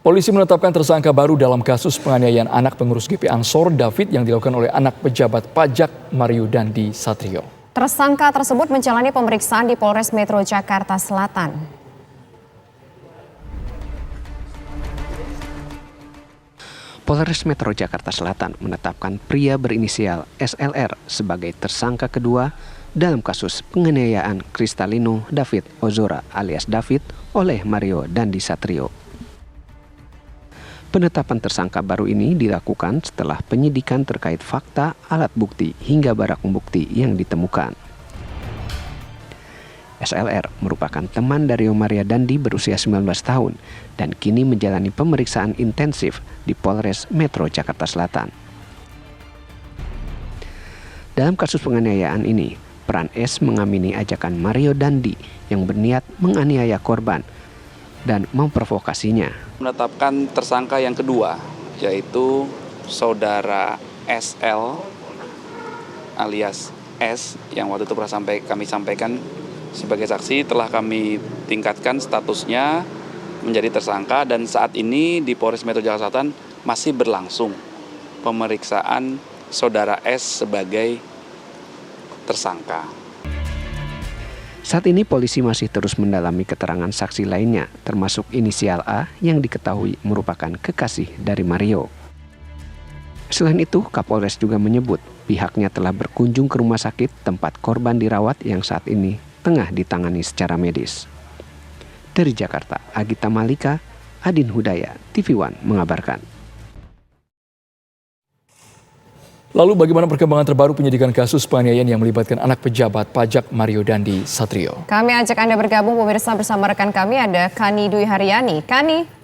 Polisi menetapkan tersangka baru dalam kasus penganiayaan anak pengurus GP Ansor David yang dilakukan oleh anak pejabat pajak Mario Dandi Satrio. Tersangka tersebut menjalani pemeriksaan di Polres Metro Jakarta Selatan. Polres Metro Jakarta Selatan menetapkan pria berinisial SLR sebagai tersangka kedua dalam kasus penganiayaan Kristalino David Ozora alias David oleh Mario Dandi Satrio. Penetapan tersangka baru ini dilakukan setelah penyidikan terkait fakta, alat bukti, hingga barang bukti yang ditemukan. SLR merupakan teman dari Mario Dandi berusia 19 tahun dan kini menjalani pemeriksaan intensif di Polres Metro Jakarta Selatan. Dalam kasus penganiayaan ini, peran S mengamini ajakan Mario Dandi yang berniat menganiaya korban dan memprovokasinya. Menetapkan tersangka yang kedua, yaitu saudara SL alias S yang waktu itu pernah kami sampaikan sebagai saksi, telah kami tingkatkan statusnya menjadi tersangka dan saat ini di Polres Metro Jakarta Selatan masih berlangsung pemeriksaan saudara S sebagai tersangka. Saat ini polisi masih terus mendalami keterangan saksi lainnya, termasuk inisial A yang diketahui merupakan kekasih dari Mario. Selain itu, Kapolres juga menyebut pihaknya telah berkunjung ke rumah sakit tempat korban dirawat yang saat ini tengah ditangani secara medis. Dari Jakarta, Agita Malika, Adin Hudaya, TV One mengabarkan. Lalu bagaimana perkembangan terbaru penyidikan kasus penganiayaan yang melibatkan anak pejabat pajak Mario Dandi Satrio? Kami ajak Anda bergabung pemirsa bersama rekan kami ada Kani Dwi Haryani. Kani.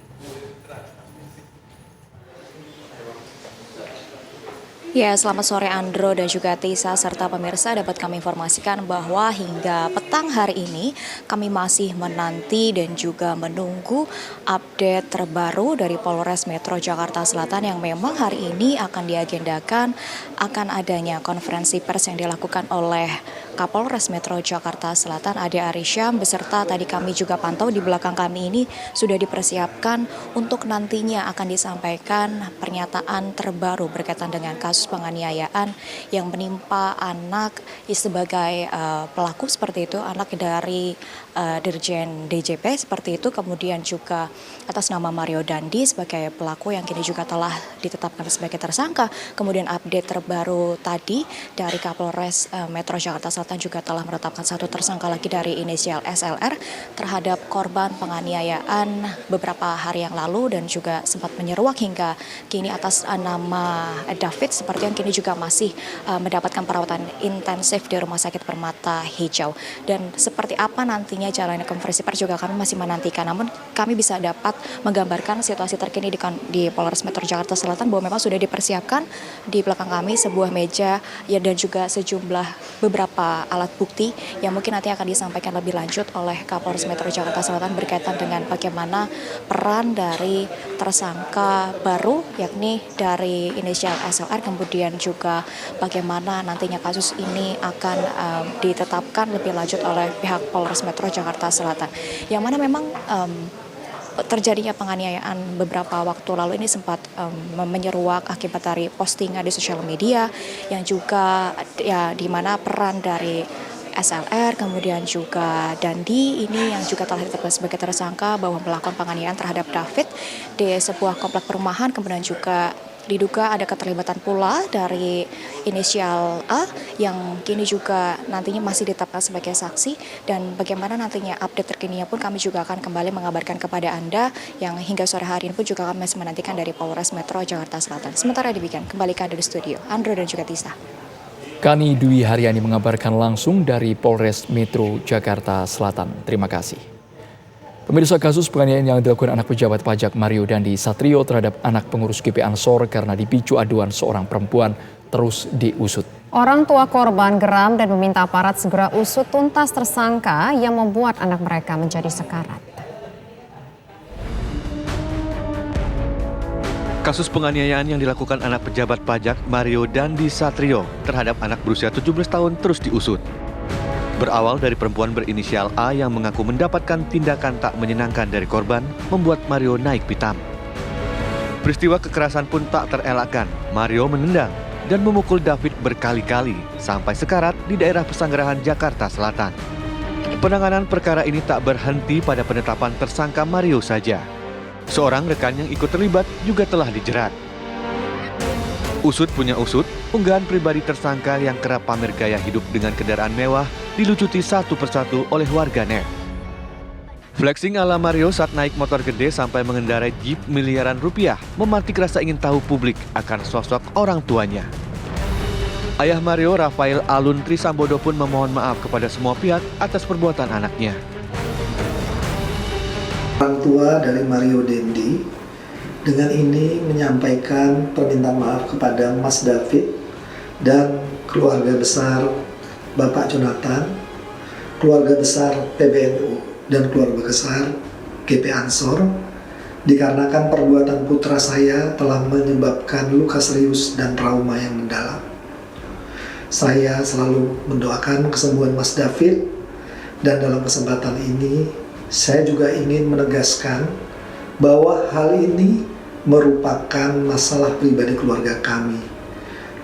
Ya, selamat sore Andro dan juga Tisa serta pemirsa, dapat kami informasikan bahwa hingga petang hari ini kami masih menanti dan juga menunggu update terbaru dari Polres Metro Jakarta Selatan yang memang hari ini akan diagendakan akan adanya konferensi pers yang dilakukan oleh Kapolres Metro Jakarta Selatan Ade Arisyam beserta tadi kami juga pantau di belakang kami ini sudah dipersiapkan untuk nantinya akan disampaikan pernyataan terbaru berkaitan dengan kasus penganiayaan yang menimpa anak sebagai pelaku seperti itu, anak dari Dirjen DJP seperti itu, kemudian juga atas nama Mario Dandi sebagai pelaku yang kini juga telah ditetapkan sebagai tersangka. Kemudian update terbaru tadi dari Kapolres Metro Jakarta Selatan juga telah menetapkan satu tersangka lagi dari inisial SLR terhadap korban penganiayaan beberapa hari yang lalu dan juga sempat menyeruak hingga kini atas nama David seperti yang kini juga masih mendapatkan perawatan intensif di Rumah Sakit Permata Hijau. Dan seperti apa nantinya jalannya konferensi pers juga kami masih menantikan. Namun kami bisa dapat menggambarkan situasi terkini di Polres Metro Jakarta Selatan bahwa memang sudah dipersiapkan di belakang kami sebuah meja ya dan juga sejumlah beberapa alat bukti yang mungkin nanti akan disampaikan lebih lanjut oleh Kapolres Metro Jakarta Selatan berkaitan dengan bagaimana peran dari tersangka baru yakni dari inisial SLR, kemudian juga bagaimana nantinya kasus ini akan ditetapkan lebih lanjut oleh pihak Polres Metro Jakarta Selatan. Yang mana memang terjadinya penganiayaan beberapa waktu lalu ini sempat menyeruak akibat dari postingan di sosial media yang juga ya di mana peran dari SLR kemudian juga Dandi ini yang juga telah ditetapkan sebagai tersangka bahwa melakukan penganiayaan terhadap David di sebuah komplek perumahan, kemudian juga diduga ada keterlibatan pula dari inisial A yang kini juga nantinya masih ditetapkan sebagai saksi. Dan bagaimana nantinya update terkininya pun kami juga akan kembali mengabarkan kepada Anda yang hingga sore hari ini pun juga kami masih menantikan dari Polres Metro Jakarta Selatan. Sementara demikian, kembali ke Anda di studio, Andro dan juga Tisa. Kani Dwi Haryani mengabarkan langsung dari Polres Metro Jakarta Selatan. Terima kasih. Pemirsa, kasus penganiayaan yang dilakukan anak pejabat pajak Mario Dandi Satrio terhadap anak pengurus GP Ansor karena dipicu aduan seorang perempuan terus diusut. Orang tua korban geram dan meminta aparat segera usut tuntas tersangka yang membuat anak mereka menjadi sekarat. Kasus penganiayaan yang dilakukan anak pejabat pajak Mario Dandi Satrio terhadap anak berusia 17 tahun terus diusut. Berawal dari perempuan berinisial A yang mengaku mendapatkan tindakan tak menyenangkan dari korban, membuat Mario naik pitam. Peristiwa kekerasan pun tak terelakkan. Mario menendang dan memukul David berkali-kali sampai sekarat di daerah Pesanggerahan, Jakarta Selatan. Penanganan perkara ini tak berhenti pada penetapan tersangka Mario saja. Seorang rekan yang ikut terlibat juga telah dijerat. Usut punya usut, unggahan pribadi tersangka yang kerap pamer gaya hidup dengan kendaraan mewah dilucuti satu persatu oleh warganet. Flexing ala Mario saat naik motor gede sampai mengendarai Jeep miliaran rupiah memantik rasa ingin tahu publik akan sosok orang tuanya. Ayah Mario, Rafael Alun Trisambodo pun memohon maaf kepada semua pihak atas perbuatan anaknya. Orang tua dari Mario Dendi dengan ini menyampaikan permintaan maaf kepada Mas David dan keluarga besar Bapak Jonathan, keluarga besar PBNU, dan keluarga besar GP Ansor, dikarenakan perbuatan putra saya telah menyebabkan luka serius dan trauma yang mendalam. Saya selalu mendoakan kesembuhan Mas David, dan dalam kesempatan ini saya juga ingin menegaskan bahwa hal ini merupakan masalah pribadi keluarga kami,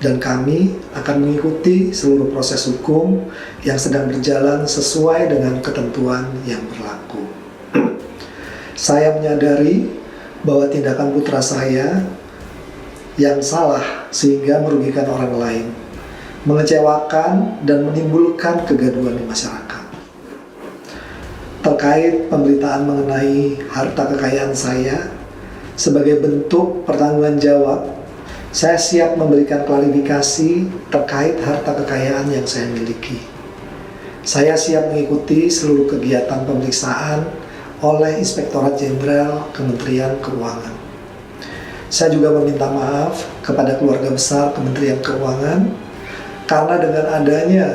dan kami akan mengikuti seluruh proses hukum yang sedang berjalan sesuai dengan ketentuan yang berlaku. Saya menyadari bahwa tindakan putra saya yang salah sehingga merugikan orang lain, mengecewakan dan menimbulkan kegaduhan di masyarakat. Terkait pemberitaan mengenai harta kekayaan saya, sebagai bentuk pertanggungan jawab, saya siap memberikan klarifikasi terkait harta kekayaan yang saya miliki. Saya siap mengikuti seluruh kegiatan pemeriksaan oleh Inspektorat Jenderal Kementerian Keuangan. Saya juga meminta maaf kepada keluarga besar Kementerian Keuangan karena dengan adanya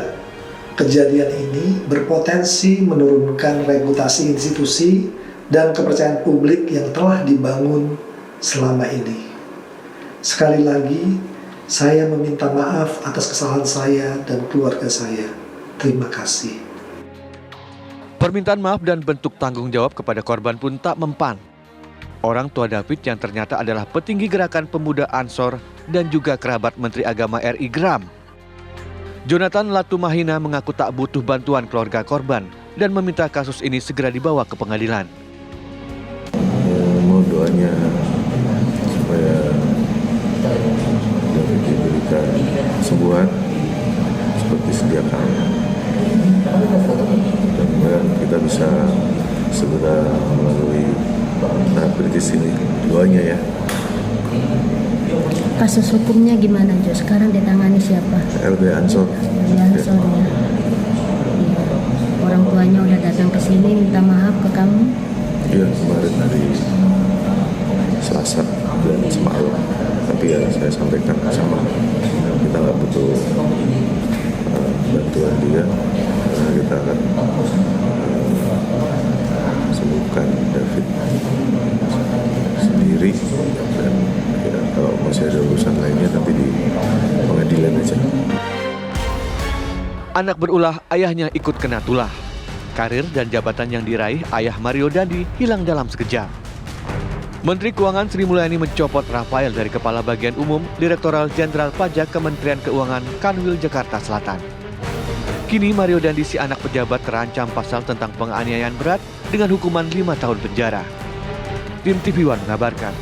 kejadian ini berpotensi menurunkan reputasi institusi dan kepercayaan publik yang telah dibangun selama ini. Sekali lagi, saya meminta maaf atas kesalahan saya dan keluarga saya. Terima kasih. Permintaan maaf dan bentuk tanggung jawab kepada korban pun tak mempan. Orang tua David yang ternyata adalah petinggi gerakan pemuda Ansor dan juga kerabat Menteri Agama RI Gram. Jonathan Latumahina mengaku tak butuh bantuan keluarga korban dan meminta kasus ini segera dibawa ke pengadilan. Mau doanya supaya David diberikan kesembuhan seperti sedia kala. Dan kita bisa segera melalui tahap kritis ini, doanya ya. Kasus hukumnya gimana Jo? Sekarang ditangani siapa? LB Ansor. LB Ansor ya. Orang tuanya udah datang ke sini minta maaf ke kamu? Iya, kemarin hari Selasa dan semalam. Tapi ya saya sampaikan sama kita nggak butuh bantuan dia, karena kita akan sembuhkan David sendiri, dan ya, kalau masih ada urusan lainnya nanti di pengadilan aja. Anak berulah, ayahnya ikut kena tulah. Karir dan jabatan yang diraih ayah Mario Dandi hilang dalam sekejap. Menteri Keuangan Sri Mulyani mencopot Rafael dari Kepala Bagian Umum Direktoral Jenderal Pajak Kementerian Keuangan Kanwil Jakarta Selatan. Kini Mario Dandi, si anak pejabat, terancam pasal tentang penganiayaan berat dengan hukuman 5 tahun penjara. Tim TV One mengabarkan.